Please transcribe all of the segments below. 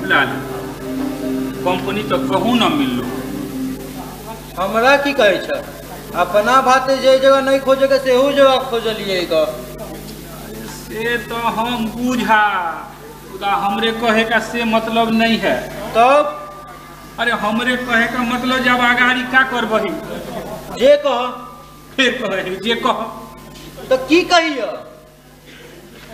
लाल company तो कहूँ न मिललो। हमरा की कहे छ अपना भाते जे जगह नहीं खोजे के सेहू जगह खोजलिए ग। से तो हम बुझा खुदा हमरे कहे का से मतलब नहीं है। तब अरे हमरे कहे का मतलब जब आगाड़ी का करबही जे कह फिर कहे जे कह तो की कहियो।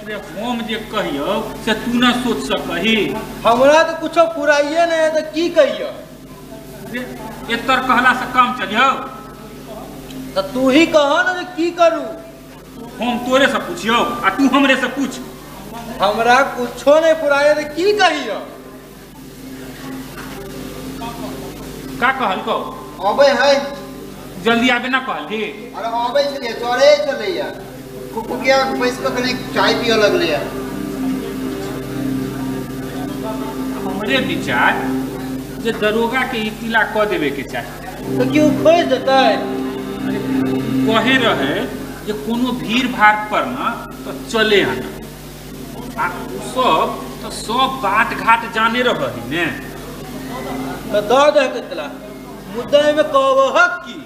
अरे हम जे कहियो से तू न सोच सकही। हमरा तो कुछ पुराइए नहीं है तो की कहियो। एतर कहला से काम चलियो तो तू ही कह ना जे की करूं। हम तोरे से पूछियो आ तू हमरे से पूछ। हमरा कुछो नहीं पुराए तो की कहियो। का कहल को अबे है जल्दी आबे ना कहल ही। अरे अबे चलिए चले चले यार कुकुकिया पैस को कने चाय पियो लगले यार। हमरे विचार जे दरोगा के इतिला क देवे के चाहिए। तो क्यों खोज देता है। अरे कहे रहे जे कोनो भीड़ भाड़ पर ना तो चले आना आ सब बाट घाट जाने रही ने तो दो दे कितला मुद्दा में कहब की।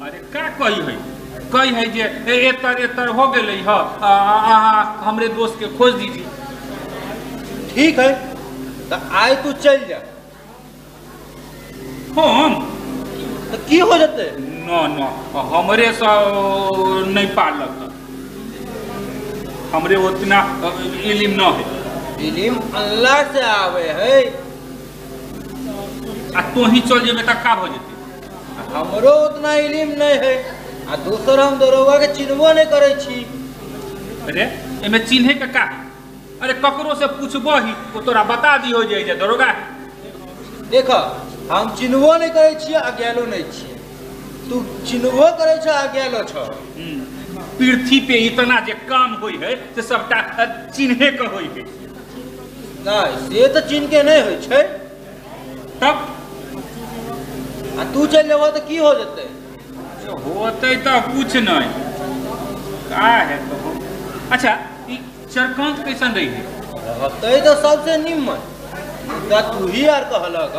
अरे का कही है जे एतर हो गए ह हमरे दोस्त के खोज दीजिए। ठीक है तो आए तू चल जा। हम तो की हो जाते न हमरे से नहीं पार लगता। हमरे उतना इल्म न है। इल्म अल्लाह से आवे है। आ तो ही चल जेबे तक का हो जेते। हमरो उतना इल्म नहीं है आ दूसर हम दरोगा के चिन्हबो नहीं करे छी। अरे एमे चिन्हे के का। अरे ककरो से पूछबो ही वो तोरा बता दी हो जाए जे दरोगा। देखा हम चिन्हबो नहीं करे छी अज्ञानो नहीं छी। तू चिन्हबो करे छ अज्ञानो छ। पृथ्वी पे इतना जे काम होई है से सबटा चिन्हे के होई है। नहीं से तो चिन्ह के नहीं होई छै। तब आ तू चल लेबो तो की हो जते। होते तो कुछ नहीं का है तो। अच्छा ई चरकांत कैसन रही है। रहते तो सबसे निम्न मुद्दा तू ही यार कहलक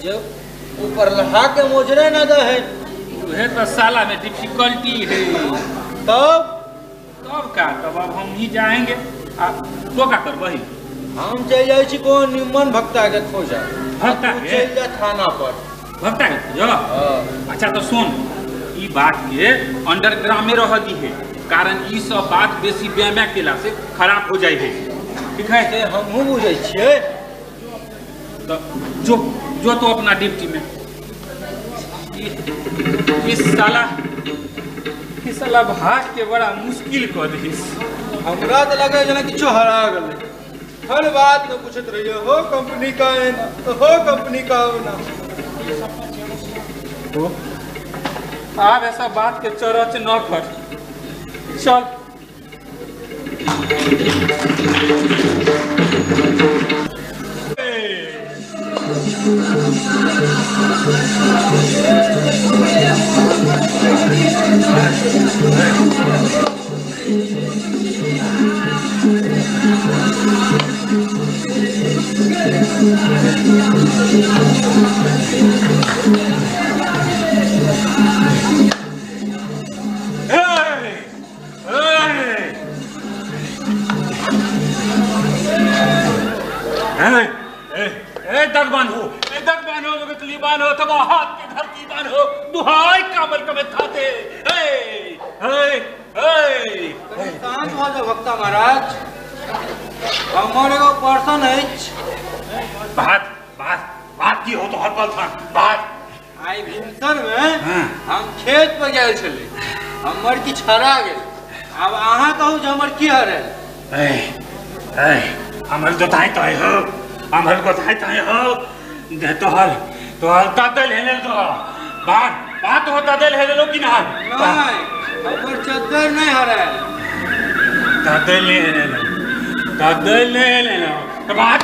जे ऊपर लहा के मोजरे न दे है। वह तो साला में डिफिकल्टी है। तब का तब अब हम ही जाएंगे। तो का करबही हम चल जाए छी को निम्न भक्ता के खोजा। भक्ता तू के चल जा थाना पर भक्ता के खोज। अच्छा तो सुन ई बात के अंडरग्राउंड में रह दी है कारण ई सब बात बेसी व्यायाम केला से खराब हो जाए है। ठीक है से हमहू बुझे छिए। तो जो तो अपना ड्यूटी में। इस साला भाग के बड़ा मुश्किल कर दिस। हमरा तो लगे जना किछो हरा गेले। हर बात में पूछत रहिए हो कंपनी का है ना तो हो कंपनी का हो ना। तो आप ऐसा बात के चरच न कर। चल दुहाई कामल कमे थाते। शांत हो जा भक्ता महाराज। हमारे को पर्सन है। बात की हो तो हर पल था बात। आई भिनसर में हम खेत पर गए छले। हमर की छरा गेल। अब अहाँ कहू जे हमर की हरे। हमर दोताई तो हो। हमर दोताई तो हो। दे तो हल तातल हेले तो बात होता दिल हेले लो कि ना। नहीं हमर चद्दर नहीं हरे। तातल ले ले लो तो बात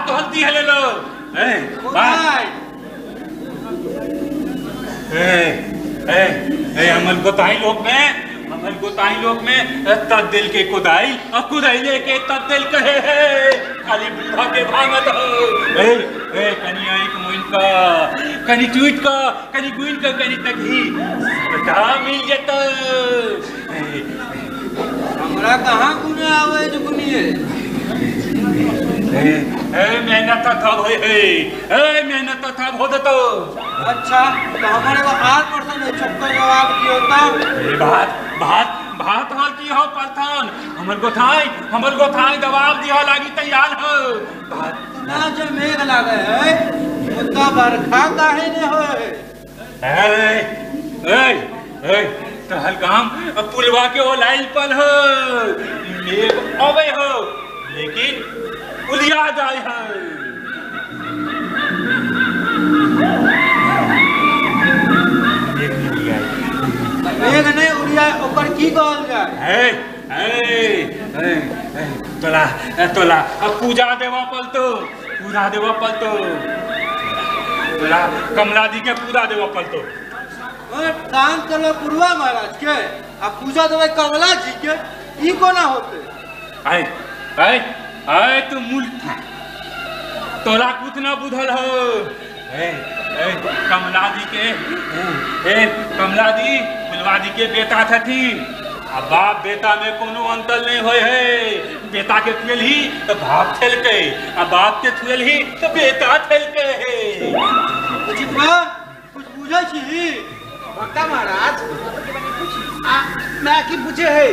तो हल्दी हेले लो। हमर दोताई लोग में हमन गोताई लोग में तद दिल के कुदाई और कुदाई लेके तद दिल कहे है खाली बूढ़ा के भागत हो ए कनी आई मोइन का कनी ट्वीट का कनी गुइन का कनी तक ही बता मिल जत हमरा कहां गुने आवे जो गुनिए मेहनत था मेहनत था हो तो अच्छा तो हमारे को 8% चक्कर जवाब दियो तब बात हाल की हो प्रधान हमर को थाई जवाब दिया लागी तैयार हो ना जो मेघ लागे है मुद्दा बरखा काहे ने होए तहलगाम पुलवा के ओ लाइन पर हो मेघ अबे हो लेकिन उलिया जाए है मेघ नहीं उड़िया ऊपर की कहल जाए तोला पूजा देवा पलतो तोला कमला दी के पूजा देवा पलतो दान चलो पुरवा महाराज के अब पूजा देवे कमला जी के ई कोना होते आए तू मूल तोला कुछ ना बुझल हो कमला दी के कमला दी बिलवा दी के बेटा थथिन अब बाप बेटा में कोनो अंतर नहीं होए है बेटा के थेल ही तो बाप थेल के अब बाप के थेल ही तो बेटा थेल के कुछ बुझे छी भक्ता महाराज मैं की पूछे है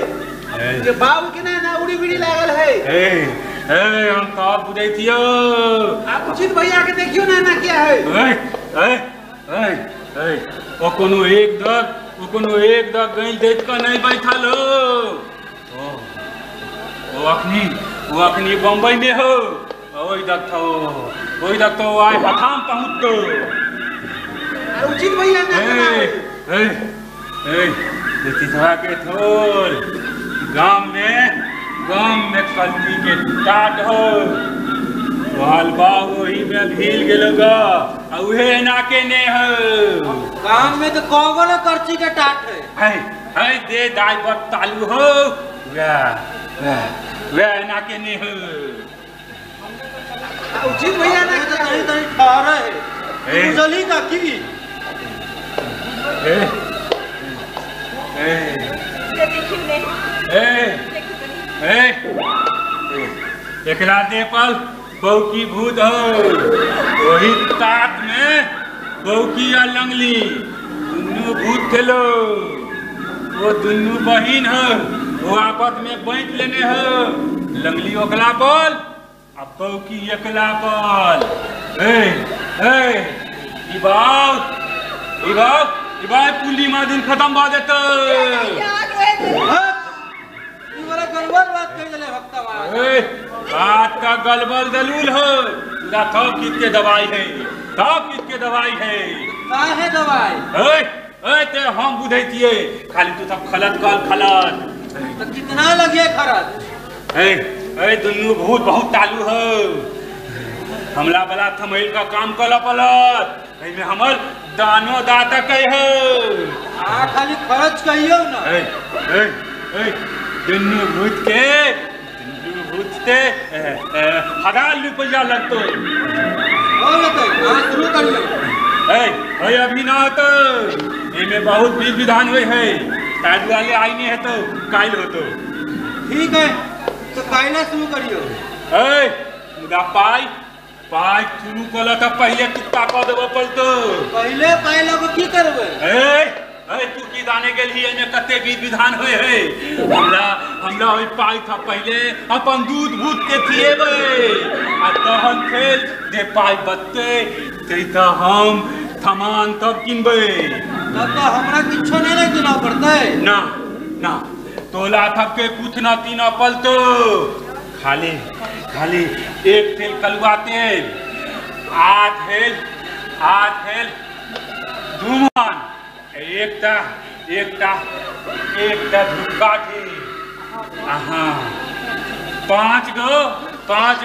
ये बाबू के ना उड़ी बिड़ी लागल है हम तो बुझे थियो आप उचित भैया के देखियो ना क्या है ओ कोनो एक दग गई देख का नहीं बैठल हो वो अखनी बम्बई में हो ओई दग तो आए हथाम पहुंच तो उचित भैया चितवा के थोर गांव में कल्ती के टाट हो हलवा वही में भील गेलोगा उहे नाके ने हो गांव में तो कोगो न करची के टाट है दे दाई बत तालू हो वे नाके ने हो उचित भैया ना कहीं ठहरे है जली का की एकला दे पल बहू की भूत हो वही तात में बहू की या लंगली दुन्नू भूत खेलो वो दुन्नू बहिन हो वो आपस में बैठ लेने हो लंगली ओकला पल अब बहू की एकला पल पूर्णिमा दिन खत्म बा देते बात का गलबल दलूल हो थोक कित के दवाई है काहे दवाई ते हम बुझे थिए खाली तू सब खलत तो कितना लगे खरत दुन्नू भूत बहुत तालू हो हमला बला थमैल का काम कला पलत में हमर दानो दाता कहे हो खाली खर्च कहियो ना दुन्नू भूत के 1000 रुपया लगतो शुरू करियो अभी ना तो इमे बहुत विधि विधान हुए है शादी वाले आई नहीं है तो काल हो तो ठीक है तो कायला शुरू करियो मुदा पाई शुरू कला था पहले कुत्ता कह देबो पड़तो पहले पाई लोग की करबे तू की जाने के लिए में कते विधि विधान हुए है हमरा होई पाई था पहले अपन दूध भूत के थिएबे आ तहन खेल दे पाई बत्ते तेता हम सामान तब किनबे तब तो हमरा किछो नहीं देना पड़ता है ना तोला थक के कुछ ना तीना पलतो खाली एक तेल कलुआ तेल आठ हेल धूमान एकटा धूपकाठी पांच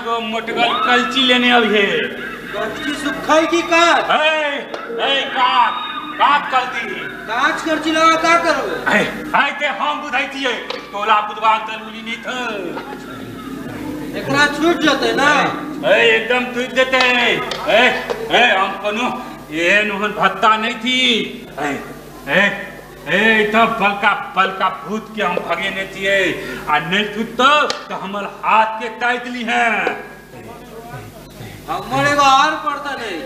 गो मोटगल कलची लेने अभी कलची सुखाई की काट काट कर दी कांच कर चिल्ला का करबे आय ते हम बुझाइतिए तोला बुधवा तलुली नहीं था एकरा छूट जते ना एकदम छूट देते हम कोनो ये नोहन भत्ता नहीं थी तब बलका भूत के हम भगे नहीं थिए आ नहीं छूट तो हमर हाथ के काट ली हैं हमर एगो और पड़ता नहीं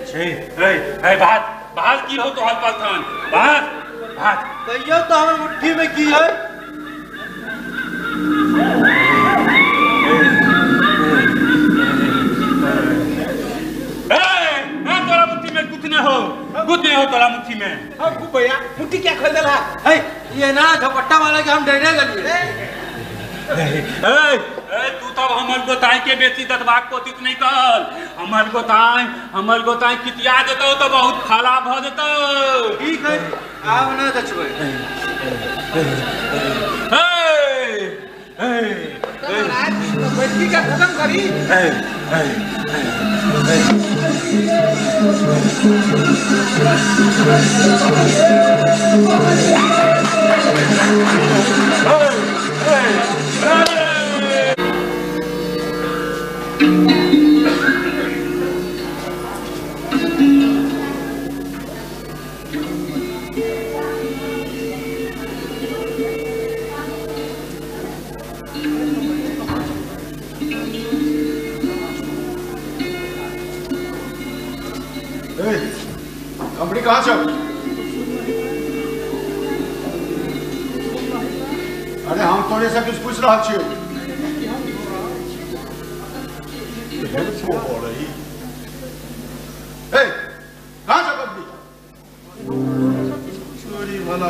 बात की हो तो हल पलथन बात कहियो तो हमर मुट्ठी में की है तोरा मुट्ठी में कुछ नहीं हो तोरा मुट्ठी में भैया मुट्ठी क्या खोल देला है ये ना झपट्टा वाला के हम डरे गलिए तू तब हमर गोताई के बेसी दतबाक कोशिश नहीं कर हमर गोताई कितिया देतो तो बहुत खराब भ देतो ठीक है आब ना दचबे बैठी का खत्म करी कंपनी कहाँ छो? अरे हम तोरे से कुछ पूछ रहा छियो कहाँ छो कंपनी? चोरी वाला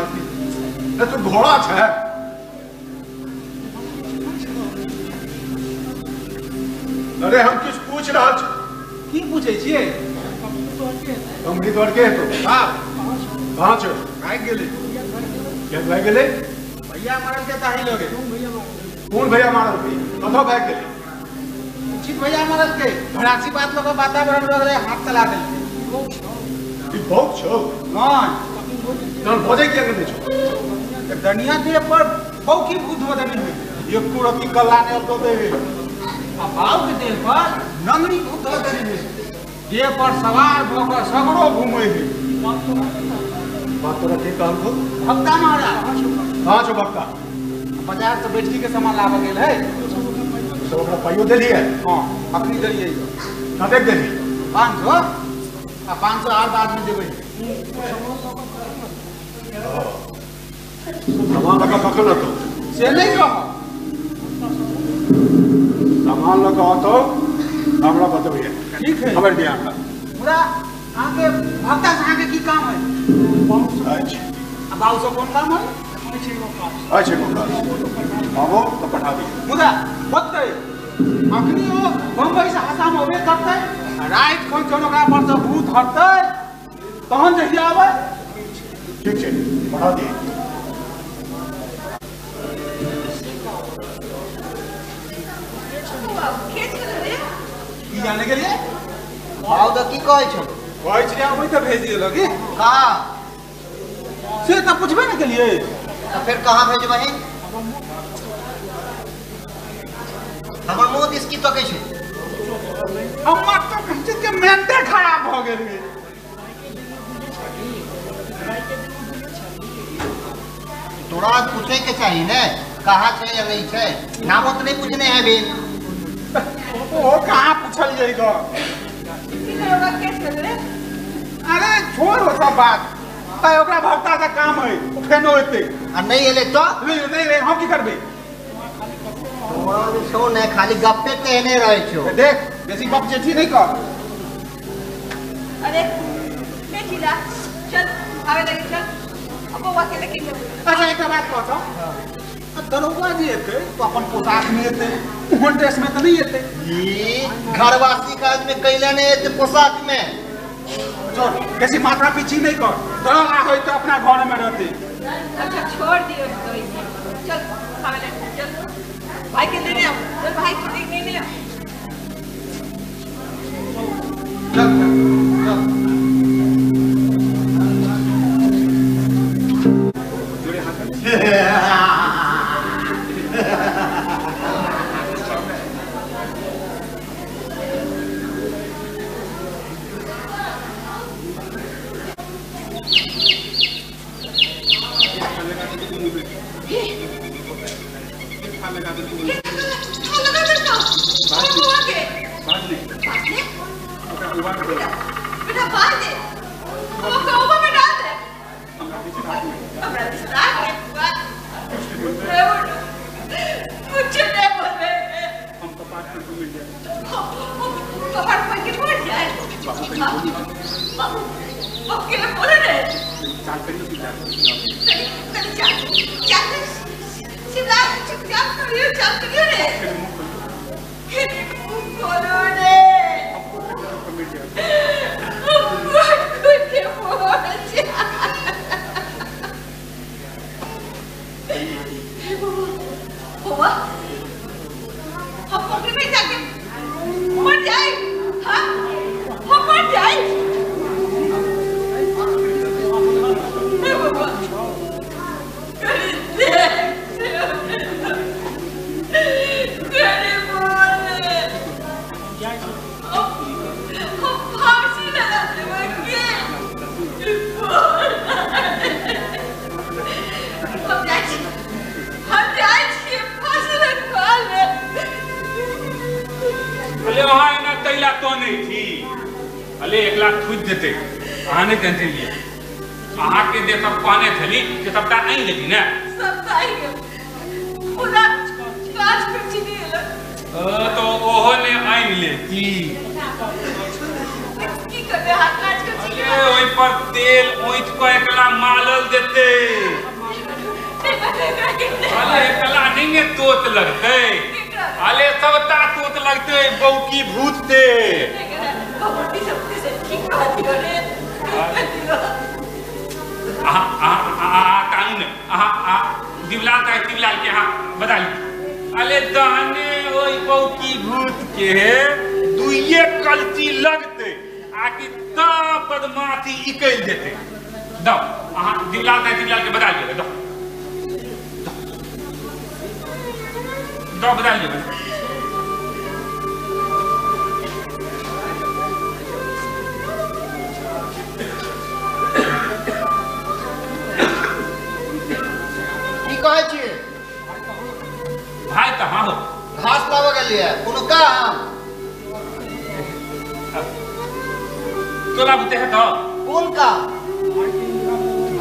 तू घोड़ा छे अरे हम कुछ पूछ रहा छी की पूछे छिए कंपनी तोड़ के तो हां कहां छो भाग गेले क्या भाग गेले भैया मारल के ताही लोगे कौन भैया मारल के कतो भाग गेले चित भैया मारल के भड़ासी बात लोग वातावरण रहे हाथ चला दे ई बहुत छो हां तन भोजे क्या करने छो दुनिया के पर बहु की भूत बदनी हुई एक कुरती कल्ला ने तो देवे अभाव के देह पर नंगरी भूत बदनी हुई ये पर सवार होकर सगरो घूमे है बात तो रखे काम को भक्ता मारा कहां छो भक्ता बाजार से बैठकी के सामान लावा गेल है तो ओकरा पाइयो देली है हां अखनी दलिए कतेक देली 500 आ 500 और बाद में देबै सामान लगा कखन तो से नहीं कहो सामान लगा तो हमरा बतबिए ठीक है खबर दिया का पूरा आगे भक्ता से आगे की काम है अच्छा अब बाबू से कौन काम है अच्छा कोका बाबू तो पठा दी मुदा बतै अखनी ओ बम्बई से आसाम होबे करतै रात कोन कोनो का पर से भूत हटतै तहन जहिया आबै ठीक है पठा दी की जाने के लिए भाव तो की कहै छ कहै छी आबै त भेज दिए लगी कहाँ से त पूछबे न के लिए तो फिर कहाँ भेजबही हमर मुंह दिस की तकै छै अम्मा तो कहै के मेंटे खराब भ गेल है तोरा पूछे के चाहिए ने कहाँ छै या नहीं छै नामो तो नहीं पूछने है बिन ओ कहाँ पूछल जाई ग अरे छोड़ वो सब बात तय ओकरा भक्ता से काम है फेनो एते आ नहीं एले तो नहीं हम की करबे तोरा छो ने खाली गप्पे कहने रहे छो देख बेसी बात जेठी नहीं कर अरे बेचिला चल आवे लगे चल अब वो अकेले के अच्छा एक बात कहतो दरोगा जी एते तो अपन पोशाक में एते उहन ड्रेस में तो नहीं एते ई घरवासी का आदमी कैले ने एते पोशाक में छोड़ बेसी माथा पीछी नहीं कर दरोगा होई तो अपना घर में रहते अच्छा छोड़ दियो तो इसे चल आवे लगे चल भाई के लेने आओ चल भाई को लेने आओ चल चल बेटा बाहर दे वो कौवा में डाल दे हमरा दिसरा के बात कुछ नहीं बोल रहे हम कपाट पर मिल जाए कपाट पर के पड़ जाए बाबू के बोले रे चाल करियो की चाल क्या शिवला चुपचाप करियो चाल करियो रे बोलो रे बाबा हम पोखरी में जाके मर जाए हाँ हम मर जाए बाबा अले वहाँ ना तैला तो नहीं थी अले 1 लाख खुद देते आने देते लिए आहा के दे तब पाने थली कि तब ता नहीं लेती ना सब आई गए पूरा काज कर चीनी है तो ओहो ने आइन लेती की करते हाथ काज कर चीनी अले ओई पर तेल ओइठ को 1 लाख मालल देते अले 1 लाख नहीं तोत लगते अले सब ता तोत लगते बौकी भूत थे कानून दिवलाल के हाँ बता ली अले दाने ओई बौकी भूत के दुइये कलती लगते आकि ता बदमाशी इकल देते दो दिवलाल के बता लिया दो बता लिया कहे छी भाई कहाँ हो घास लावे गेलिए कोनो काम तोला बुते है तो कौन काम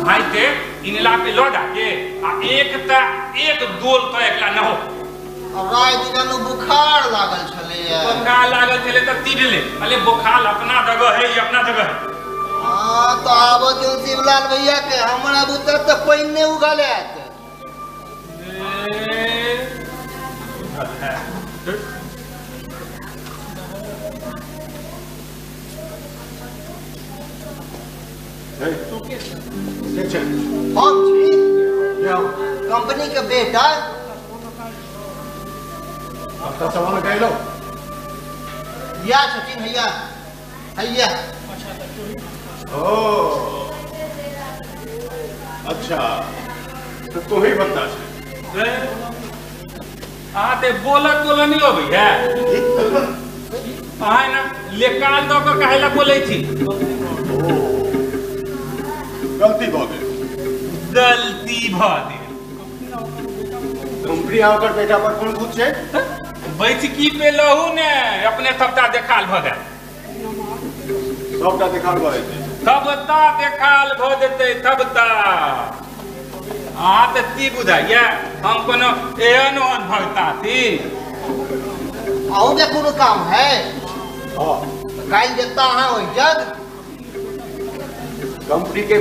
भाई ते इनला पे लौटा के आ एक दोल तो एकला न हो राय दिननु बुखार लागल छले बुखार लागल छले त तीडले अले बुखार अपना जगह है ये अपना जगह है हां तो आबो जो शिवलाल भैया के हमरा बुते त पहिने उगले कंपनी के बेटा अब तो सवाल कह लो या सचिन भैया भैया ओ अच्छा तो तू ही बता आते बोलत नहीं हो भैया आए ना लेकाल दो को कहला बोले थी गलती भ गई कंपनी आकर बेटा पर कौन भूत छे बैठकी पे लहू ने अपने सबटा देखाल भ गए सबटा देखाल भ जेते सबटा देखाल भ जेते सबटा तो ती बुझाइए हम कोनो एहन ओहन भगता थी आओ के कोनो काम है हां काल देता हां ओइ जग कंपनी के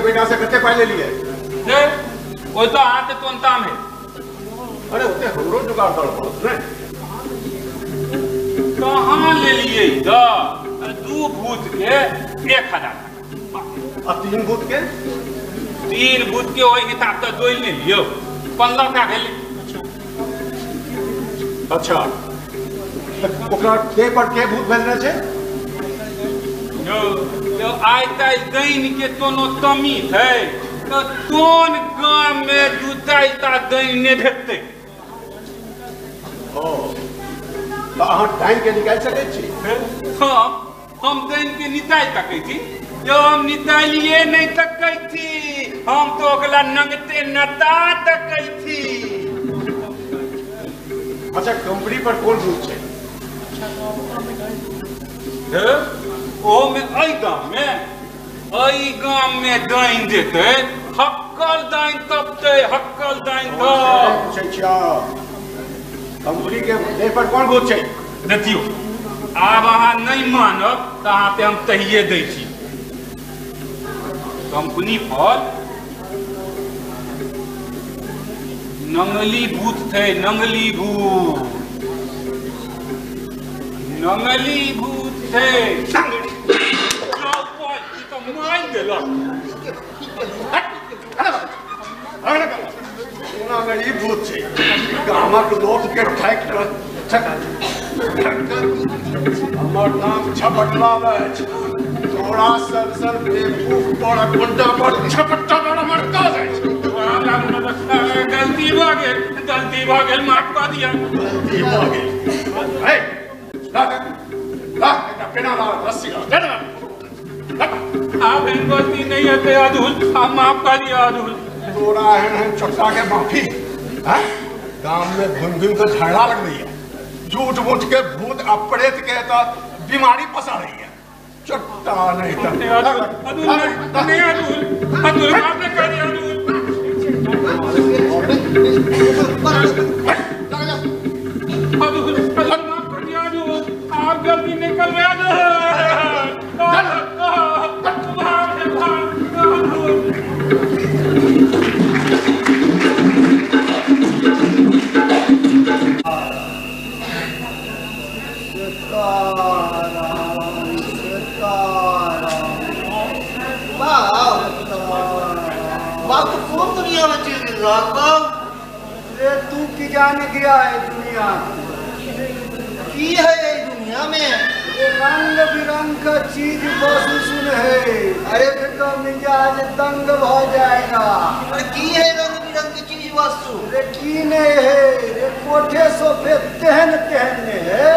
बेटा से कते पहले लिए दे कोई तो हाथ तो अंताम है अरे उते हमरो जुगाड़ कर पड़त ने कहां ले लिए द दू भूत के 1000 और 3 भूत के ओई हिसाब से दोल ने लियो 15 का भेले अच्छा ओकरा देह पर के भूत भेजने छे जो आइता दैन के कोनो तमी है तो तोन गांव में जुताइता दैन ने भेटते ओ तो अहाँ टाइम के निकाल सके छी हां हम दैन के निकाल सके छी जो हम निकालिए नहीं सकै छी हम तो ओकला नंगते नता सकै छी अच्छा कंपनी पर कौन भूत छे ओ में आई गांव में दाइन देते हक्कल दाइन तबते हक्कल दाइन तब चचा कंपनी के देह पर कौन भूत छै देखियो आब अहाँ नहीं मानब तो अहाँ पे हम तहिए दै छी कंपनी पर नंगली भूत थे नंगली भूत थे मार देलक नंगली भूत छै गामक लोक के ठाक हमर नाम झपटलाल अछि तोरा सन बेवकूफ तोरा गुंडा पर झपट्टा बड़ा मरका जाइ छै गलती भऽ गेल माफ कऽ दिया गलती भऽ गेल हे ला पेना ला रस्सी ला आप गलती नहीं होते अदुल आप माफ कर दिया अदुल तोरा एहन चोटा के माफी गांव में घूम कर झगड़ा लग रही है झूठ मूठ के भूत अप्रेत के तो बीमारी पसा रही है चोटा नहीं अदुल आपने कर दिया अदुल माफ कर दिया अदुल आप गलती नहीं कर रहे बाप कौन दुनिया में चल रहा रे तू की जाने गया है दुनिया की है ये दुनिया में रंग बिरंग का चीज बस सुन है अरे तो मिजाज दंग हो जाएगा अरे की है रंग बिरंग की चीज वस्तु रे की नहीं है रे कोठे सोफे तेहन है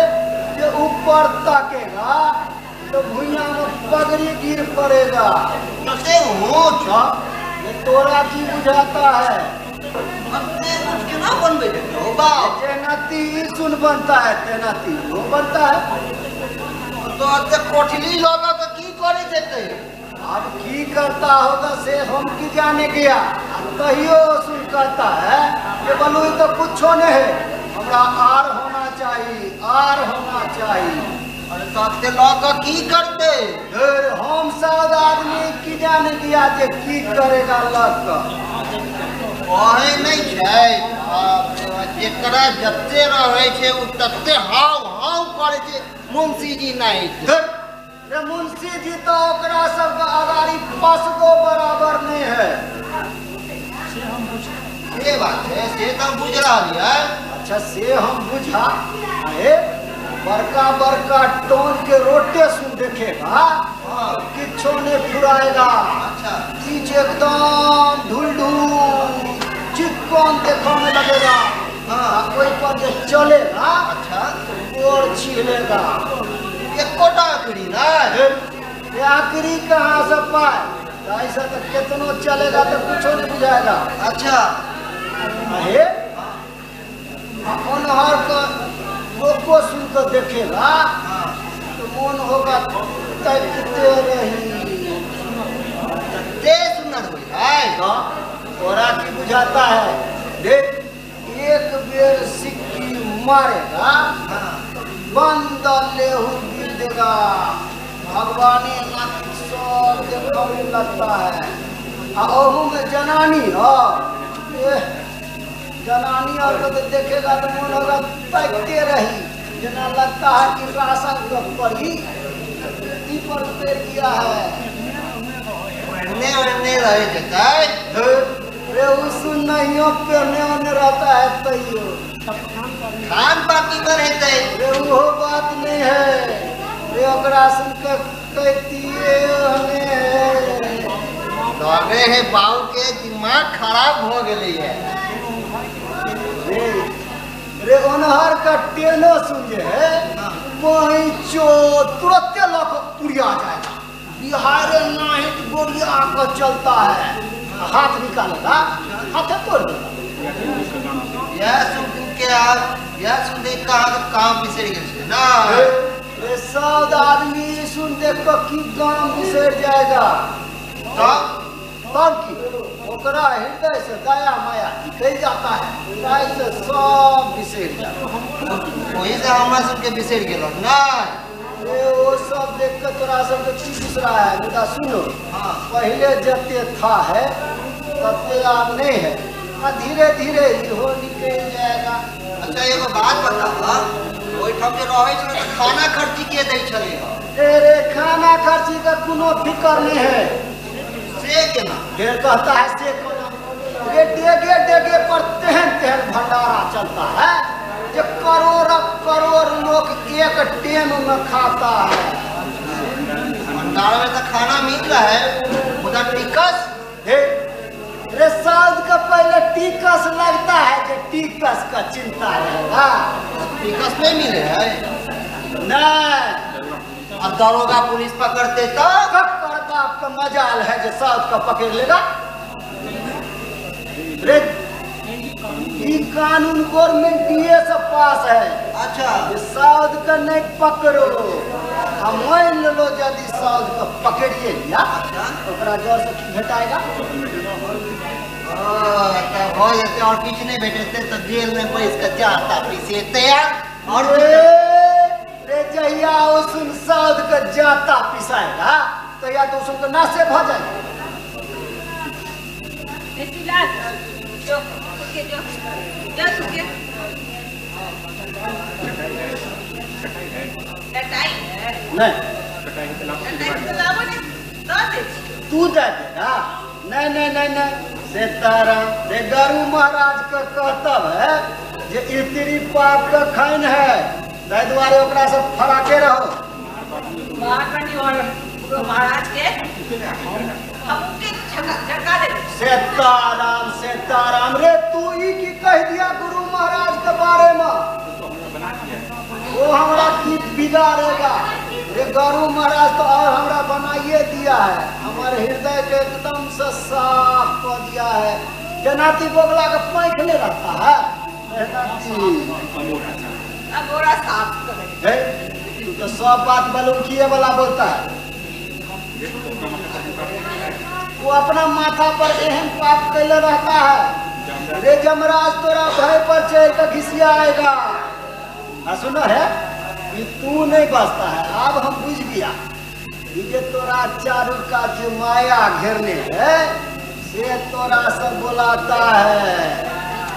जो ऊपर ताकेगा तो भुइया में पगड़ी गिर पड़ेगा कैसे हो ये तोरा की बुझाता है अपने कुछ क्यों ना बन बैठे हो बाप तेनाती सुन बनता है तेनाती वो बनता है तो अते कोठली लोगा तो की करे देते अब की करता होगा से हम की जाने गया कहियो सुन कहता है कि बोलो तो कुछ नहीं है हमरा आर होना चाहिए अरे तो अते लोगा की करते फिर हम सब आदमी की जाने गया जे की करेगा लड़का ओहे नहीं छै जेकरा जत्ते रहे छै उ तत्ते हाव करे छै मुंशी जी नहीं रे मुंशी जी तो ओकरा सब अगाड़ी 5 गो बराबर नहीं है ये बात है से तो बुझ रहा है अच्छा से हम बुझा अरे बड़का टोन के रोटे सुन देखेगा किच्छो नहीं फुराएगा अच्छा चीज एकदम ढुलढुल चिकन देखने में लगेगा कोई पर जो चलेगा अच्छा और छीलेगा एकोटा आखिरी ना आखिरी कहाँ से पाए ऐसा तो कितनो चलेगा तो कुछ नहीं बुझाएगा अच्छा अरे अनहर का लोगों सुनकर देखेगा तो मन होगा तकते रही ते सुनर हो है तोरा की बुझाता है देख एक बेर सिक्की मारेगा बंद लेहू गिर देगा भगवानी नाथ सब देखने लगता है अहू में जनानी हो जनानी और को देखेगा तो मन होगा तकते रही जना लगता है कि राशन को पड़ी पर पे दिया है ने रहे देता है रे उस नहीं पे रहता है तैयो खान पाती में रहते रे वो बात नहीं है रे ओकरा सुन के कहतिए हने लगे है बाऊ के दिमाग खराब हो गई है रे ओनहर का टेनो सुन जे है वही चो तुरंत लख उड़िया जाएगा बिहार नाहित गोरिया का चलता है हाथ निकालेगा हाथ तोड़ देगा यह सुन के आप यह सुन देख कहाँ का काम बिसर गए ना। रे सब आदमी सुन देख को की काम बिसर जाएगा। तब की ओकरा हृदय से दया माया निकल जाता है, हृदय से सब बिसर जाता है। वही से हमारा सुन के बिसर गेलो ना। वो सब देख के तोरा सब की बिसरा है। बेटा सुनो, पहले जते था है तते अब नहीं है, धीरे धीरे इहो निकल जाएगा। अच्छा एगो बात बतावा, ओई ठम जे रहे छले त खाना खर्ची के दै छले? तेरे खाना खर्ची का कोनो फिकर नहीं है। से केना? फिर कहता है से कोना, ये डेगे डेगे पर तेहन तेहन भंडारा चलता है जो करोड़ करोड़ लोग एक टाइम में खाता है। भंडारा में तो खाना मिल रहा है, उधर टिकस रे साउद का पहले टिकस लगता है जो टिकस का चिंता रहेगा। टिकस नहीं मिले है? नहीं। और दरोगा पुलिस पकड़ते तो करता आपका मजाल है जो साउद का पकड़ लेगा। रे ये कानून गवर्नमेंट ये सब पास है। अच्छा ये साउद का नहीं पकड़ो, हम मान लो यदि साउद का पकड़िए लिया तो जोर से की भेटाएगा। हो जाते और कुछ नहीं भेटते तो जेल में पैस का जाता पीसेते और रे जहिया उसन साउद का जाता पिसाएगा तो या तो उसको नासे भ जाएगा। जो सुके जो सुके कटाई नहीं तो लावो ने दे तू दे देगा। नहीं नहीं नहीं नहीं सीताराम रे गरु महाराज का कहतब है जे इतनी पाप का खैन है, ताहि द्वारे ओकरा से फराके रहो। महारानी और महाराज के हम के झटका दे। सीताराम सीताराम रे तू ही की कह दिया गुरु महाराज के बारे में, वो हमरा की बिगाड़ेगा। रे गरु महाराज तो और हमरा बनाइए दिया है, हमारे हृदय के एकदम से साफ कर दिया है। जनाती बोगला का पैख ले रहता है गोरा साफ करे। तू तो सब बात मालूम किए वाला बोलता है। वो अपना माथा पर एहन पाप कैले रहता है। रे जमराज तोरा भय पर चढ़ कर घिसियाएगा। सुनो है ये तू नहीं बचता है। अब हम बुझ गया ये तोरा चारू का जो माया घेरने है से तोरा सब बुलाता है।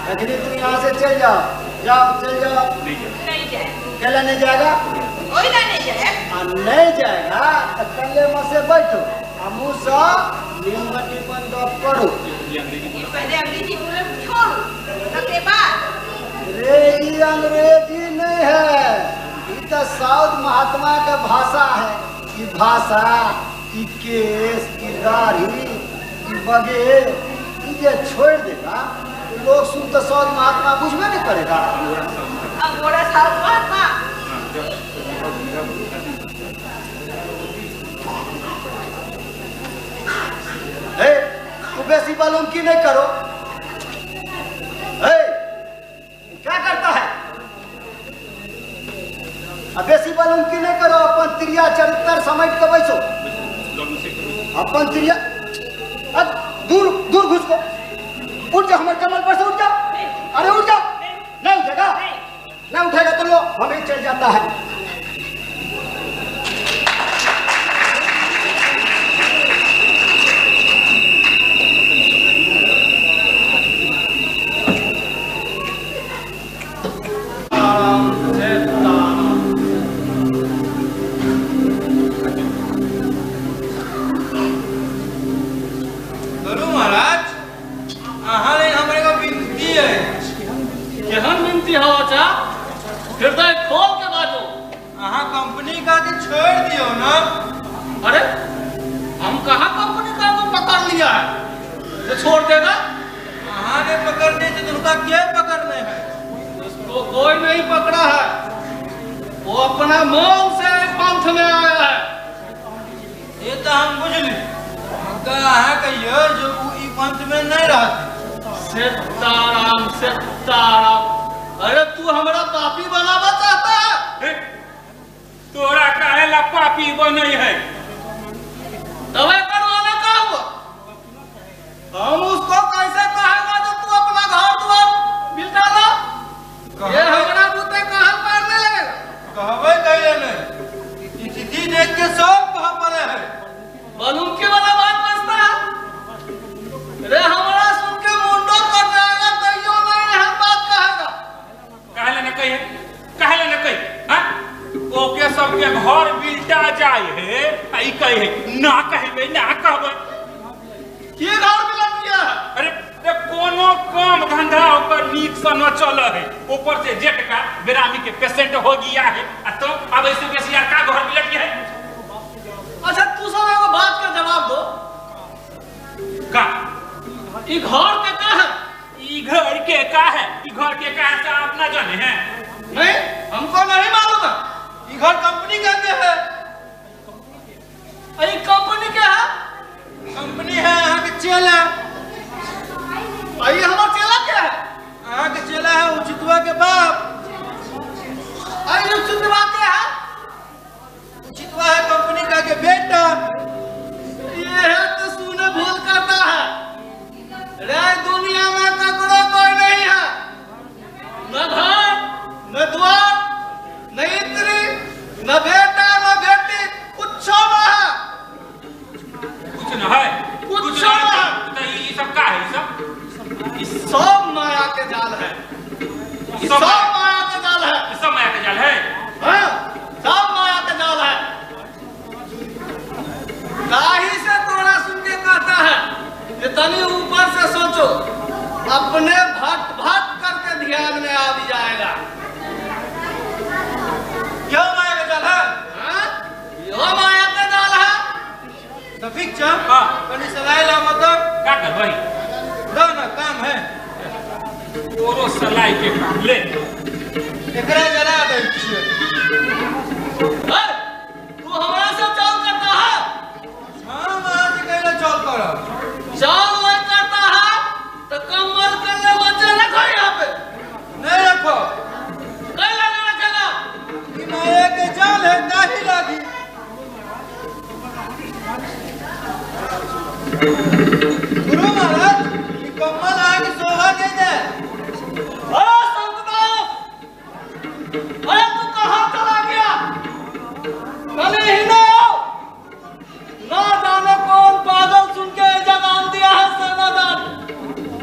लेकिन तुम यहाँ से चल जाओ, जाओ चल जाओ। नहीं जाए कल नहीं जाएगा, कोई ना नहीं जाए। नहीं जाएगा तो कल्ले में से बैठो हमू सब निम्बटी बंद करो। पहले अंग्रेजी बोले छोड़ो उसके बाद रे ये अंग्रेजी नहीं है, ये तो साउथ महात्मा का भाषा है। ये भाषा ये केस ये दाढ़ी ये बगे ये छोड़ देगा तो लोग सुन तो साउथ महात्मा बुझबे नहीं करेगा। अब गोरा साउथ महात्मा तू बेसी मालूम की नहीं करो। क्या करता है? अब बेसी मालूम की नहीं करो, अपन त्रिया चरित्र समेट के बैसो। अपन त्रिया अब दूर दूर घुस को उठ जा, हमारे कमल पर से उठ जा। अरे उठ जा, नहीं उठेगा, नहीं उठेगा तो लो हमें चल जाता है। हृदय खोल के बाजो। कंपनी का के छोड़ दियो ना। अरे हम कहाँ कंपनी का को पकड़ लिया है तो छोड़ देगा? ने पकड़ने से तुमका क्या पकड़ने है? उसको कोई नहीं पकड़ा है, वो अपना मन से पंथ में आया है। ये तो हम बुझली कहियो जो ई पंथ में नहीं रहते। सीताराम सीताराम अरे तू हमारा पापी बनावा चाहता है? तोरा काहे ला पापी बने है? दवाई करवाने का हुआ? हम उसको कैसे कहेगा जो तू अपना घर द्वार बिल्डाला? ये हमारा बुते कहाँ पारने लगेगा? कहवे कहे नहीं स्थिति देख के सब कहाँ पड़े है। बलूकी वाला बात बचता है? अरे हमारा सुन के मुंडो कट जाएगा तो यो नहीं हम बात कहेगा। काहे न कही? काहे न कही? हाँ? ओके सबके घर बिल्टा जाए है, आई कहे है, ना कहबे ना कहबे। ये घर मिला दिया है? अरे ते कोनो काम धंधा ऊपर नीक से न चल है, ऊपर से जेठ का बेरामी के पेशेंट हो गया है, तो अब ऐसे बेसी यार का घर मिलत है? अच्छा तू सब एगो बात का जवाब दो। का? ई घर के का है? ई घर के का है? ई घर के का है से आप ना जाने हैं? नहीं, हमको नहीं मालूम है। ये घर कंपनी का क्या है? अरे कंपनी क्या है? कंपनी है यहाँ के चेला। अरे हमारा चेला क्या है? यहाँ के चेला है उचितवा के बाप। अरे उचितवा क्या है? उचितवा है कंपनी का के बेटा। ये है तो सुने भूल करता है। रे दुनिया में ककड़ो कोई नहीं है, न घर न द्वार न इत्री न बेटा न बेटी, कुछ न है। कुछ न है? कुछ न है। तो ये सब का है? ये सब माया के जाल है। सब माया के जाल है। सब माया के जाल है? हाँ, सब माया के जाल है। दाही से तोड़ा सुन के कहता है कि तनी ऊपर से सोचो, अपने भट भट करके ध्यान में आ भी जाएगा। क्या माया का जाल है? हाँ? यो माया का जाल है। सफीक चा? हाँ। कनी सलाह ला मतलब का कर भाई? ना ना काम है। तोरो सलाई के काम ले। एकरा जला दे छिए। अरे, तू हमारे से चाल करता है? हाँ वहाँ से कहला चल करो। चाल नहीं करता है तो कमल करने बच्चे रखो यहाँ पे। नहीं रखो। कैला नहीं रखेगा? ये माया के जाल है, नहीं लगी। गुरु महाराज ये कम्मल आगे शोभा नहीं दे। अरे संतदास, अरे तू कहाँ चला गया? कल ही नहीं आओ। ना जाने कौन पागल सुन के जगान दिया है सेनादार।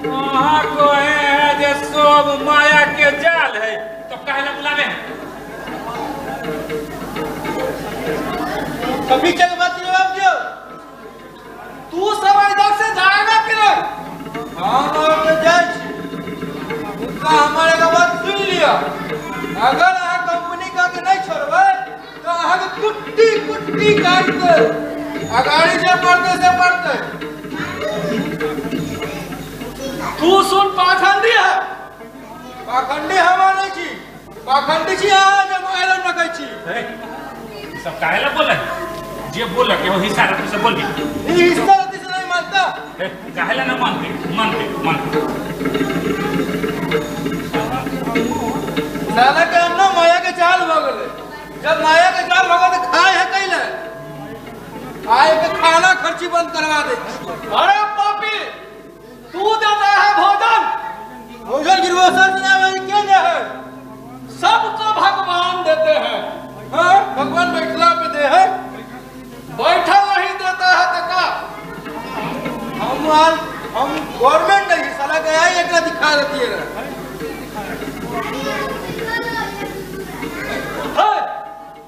वहाँ को है जे सब माया के जाल है, तो काहे ला बुलावे हैं? कभी के बात जवाब दियो। तू सब इधर से जाएगा कि नहीं? हम और के जाए छी। उनका हमारे का बात सुन लिया। अगर यहाँ कंपनी का के नहीं छोड़बे तो यहाँ के कुट्टी कुट्टी काट के अगाड़ी से पड़ते तू सुन पाखंडी है। पाखंडी हमार नहीं छी। पाखंडी छी यहाँ जब आयरन रखे छी। ये सब काहे ला बोले? जे बोला के वही सारा से बोल दी। ये हिस्सा रहती से नहीं मानता। काहे ला ना मानते? साला के अन्ना माया के जाल भगले। जब माया के जाल भगले तो खाए है कैले? आए के खाना खर्ची बंद करवा दे। अरे पापी, तू देता है भोजन? भोजन गिरवोसर ना भाई क्या है? सबको भगवान देते हैं। हाँ भगवान बैठला पे दे है। बैठा नहीं देता है तो का? हम गवर्नमेंट नहीं साला के आई एकरा दिखा देती है।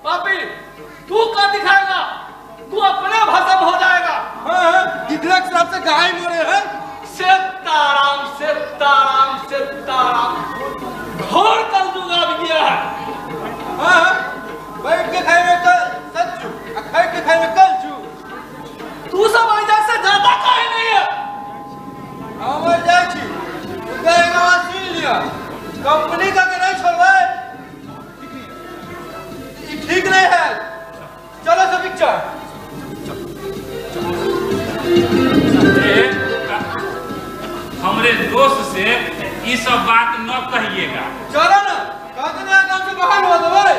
पापी, तू क्या दिखाएगा? तू अपने भस्म हो जाएगा। हाँ गिदड़ा के साथ से गाय मरे हैं। सीताराम सीताराम सीताराम, घोर कलयुग आ गया है। हाँ बैठ के खाए में ये सब बात न कहिएगा। चलो ना, कहते ना गांव से बाहर हो दो भाई।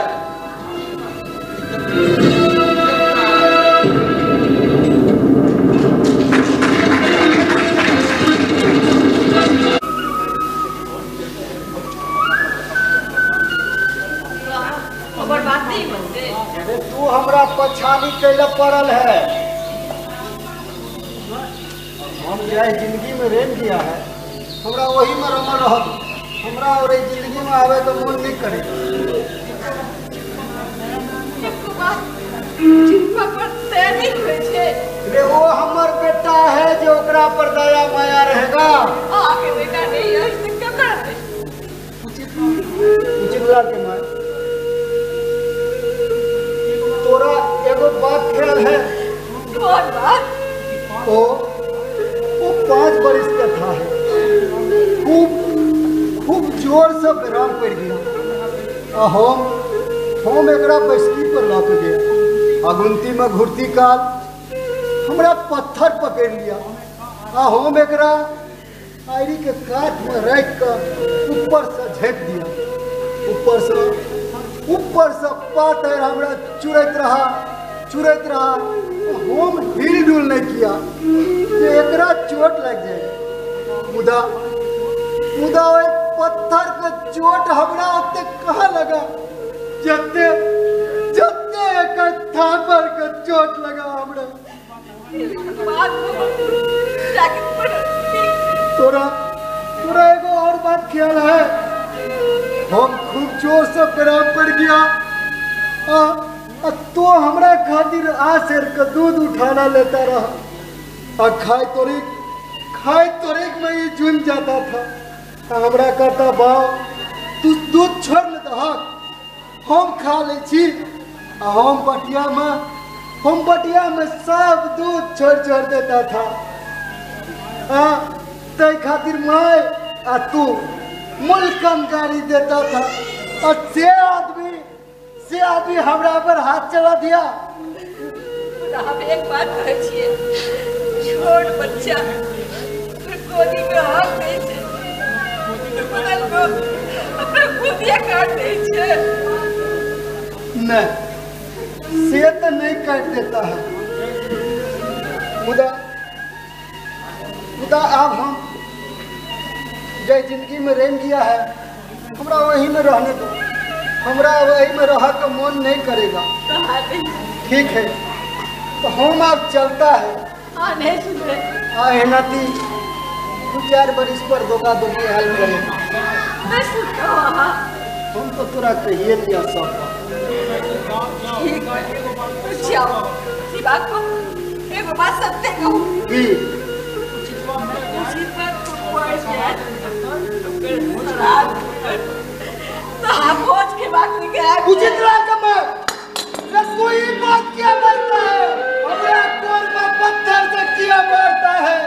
अरे तू हमरा पछानी कैले पड़ल है। हम जाए जिंदगी में रेन किया है, हमरा वही में रमल रह। हमरा और जिंदगी में आवे तो मन नहीं करे। रे वो हमर बेटा है जो ओकरा पर दया माया रहेगा। बेटा नहीं है, क्या करते? उचितला के मार तोरा एगो बात ख्याल है? कौन बात? वो 5 बरिस का था है। खूब जोर से बैराम पड़ गया। हम एकरा बैसकी पर लौट गया। अगुंती में घुरती काल हमरा पत्थर पकड़ लिया। हम एकरा आयरी के काट में रख कर ऊपर से झेंक दिया। ऊपर से पातर हमरा चुरैत रहा। हम हिल डुल नहीं किया कि एकरा चोट लग जाए। मुदा पत्थर के चोट हमरा ओते कहाँ लगा जते एकर थापर के चोट लगा हमरा। तोरा एगो और बात ख्याल है? हम खूब जोर से बैराम पड़ गया। तो हमरा खातिर आसेर का दूध उठाना लेता रहा। खाए तोरिक में ये जुन जाता था। हमरा कहता बाओ तू दूध छोड़ ले दहक, हम खा ले छी। हम बटिया में सब दूध छोड़ देता था। तै खातिर माय आ तू मुल्कन गाड़ी देता था। और से आदमी हमरा पर हाथ चला दिया। हम एक बात कहे छिए, छोट बच्चा गोदी में हाथ दे छे, बगल को अपना गोदिया काट दे छे। नहीं, से तो नहीं काट देता है। मुदा अब हम जो जिंदगी में रेन गया है, हमरा वही में रहने दो। हमरा वही में रह का मन नहीं करेगा। ठीक है, तो हम अब चलता है। नहीं सुन रहे नाती 2-4 बरिस पर धोखा धोखी हाल में रहे। हम तो तोरा कहिए दिया सब। ठीक है, बात को एक बात सत्य कहूँ कि उचितला का कोई बात क्या बोलता है? हमरा कोर में पत्थर से किया मारता है।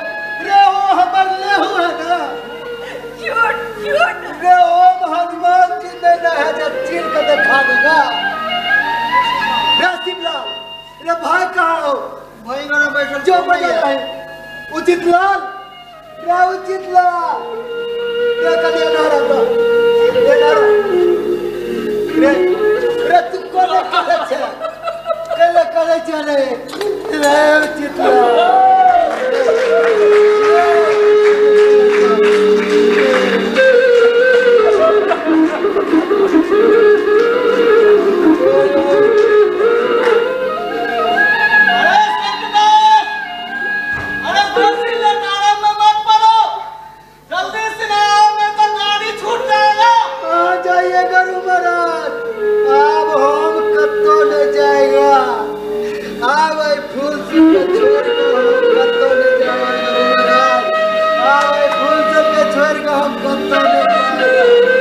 रे ओ हमर लेहू है ना। झूठ रे ओम हनुमान जी ने ना है जब चीर के दिखा देगा। रे शिवलाल, रे भाई कहाँ हो? भाई मेरा बैठल जो बजा है उचितलाल, रे उचितलाल, रे कलिया ना रहा, रे तू कोले करे चले रे उचितलाल। छोड़ के हम कत्तो नहीं जाएगा।